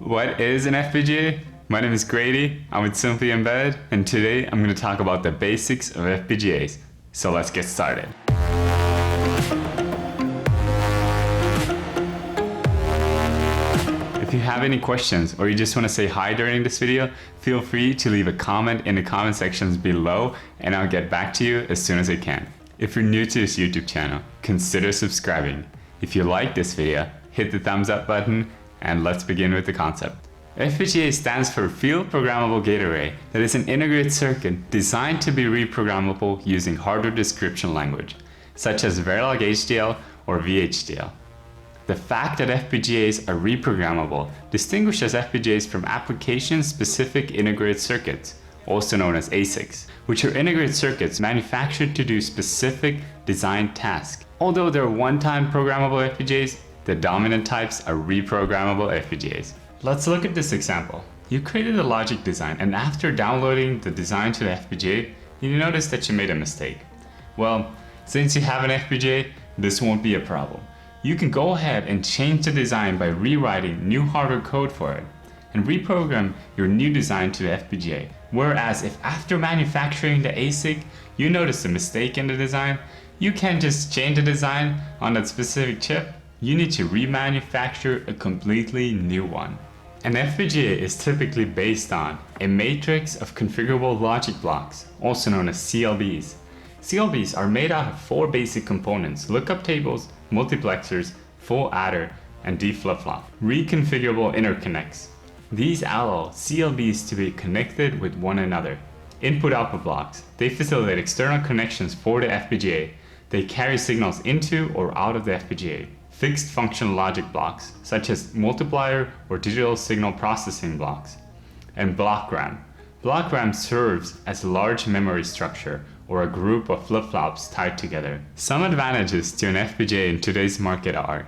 What is an FPGA? My name is Greidi, I'm with Simply Embedded, and today I'm going to talk about the basics of FPGAs. So let's get started. If you have any questions or you just want to say hi during this video, feel free to leave a comment in the comment sections below and I'll get back to you as soon as I can. If you're new to this YouTube channel, consider subscribing. If you like this video, hit the thumbs up button and let's begin with the concept. FPGA stands for Field Programmable Gate Array, that is an integrated circuit designed to be reprogrammable using hardware description language, such as Verilog HDL or VHDL. The fact that FPGAs are reprogrammable distinguishes FPGAs from application-specific integrated circuits, also known as ASICs, which are integrated circuits manufactured to do specific design tasks. Although they're one-time programmable FPGAs, the dominant types are reprogrammable FPGAs. Let's look at this example. You created a logic design, and after downloading the design to the FPGA, you notice that you made a mistake. Well, since you have an FPGA, this won't be a problem. You can go ahead and change the design by rewriting new hardware code for it and reprogram your new design to the FPGA. Whereas if after manufacturing the ASIC, you notice a mistake in the design, you can't just change the design on that specific chip. You need to remanufacture a completely new one. An FPGA is typically based on a matrix of configurable logic blocks, also known as CLBs. CLBs are made out of 4 basic components: lookup tables, multiplexers, full adder, and D flip-flop. Reconfigurable interconnects. These allow CLBs to be connected with one another. Input-output blocks. They facilitate external connections for the FPGA. They carry signals into or out of the FPGA. Fixed function logic blocks, such as multiplier or digital signal processing blocks. And block RAM. Block RAM serves as a large memory structure or a group of flip-flops tied together. Some advantages to an FPGA in today's market are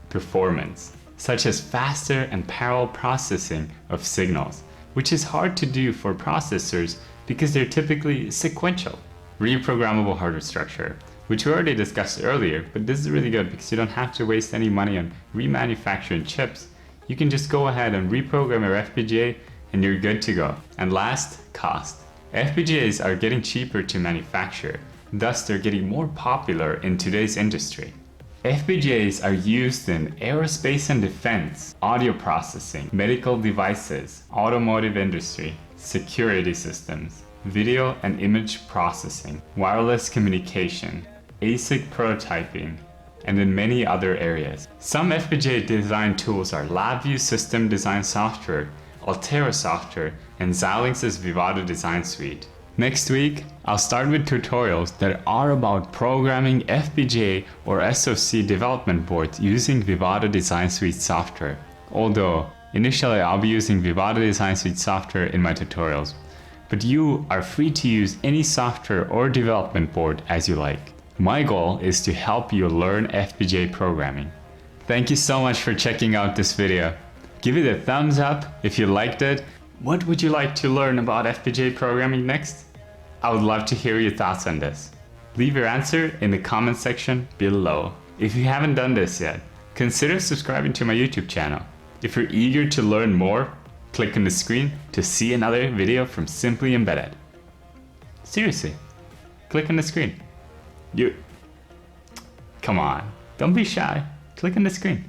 performance, such as faster and parallel processing of signals, which is hard to do for processors because they're typically sequential. Reprogrammable hardware structure, which we already discussed earlier, but this is really good because you don't have to waste any money on remanufacturing chips. You can just go ahead and reprogram your FPGA and you're good to go. And last, cost. FPGAs are getting cheaper to manufacture, thus they're getting more popular in today's industry. FPGAs are used in aerospace and defense, audio processing, medical devices, automotive industry, security systems, video and image processing, wireless communication, ASIC prototyping, and in many other areas. Some FPGA design tools are LabVIEW System Design Software, Altera Software, and Xilinx's Vivado Design Suite. Next week, I'll start with tutorials that are about programming FPGA or SoC development boards using Vivado Design Suite software. Although, initially I'll be using Vivado Design Suite software in my tutorials, but you are free to use any software or development board as you like. My goal is to help you learn FPGA programming. Thank you so much for checking out this video. Give it a thumbs up if you liked it. What would you like to learn about FPGA programming next? I would love to hear your thoughts on this. Leave your answer in the comment section below. If you haven't done this yet, consider subscribing to my YouTube channel. If you're eager to learn more, click on the screen to see another video from Simply Embedded. Seriously, click on the screen. Come on, don't be shy. Click on the screen.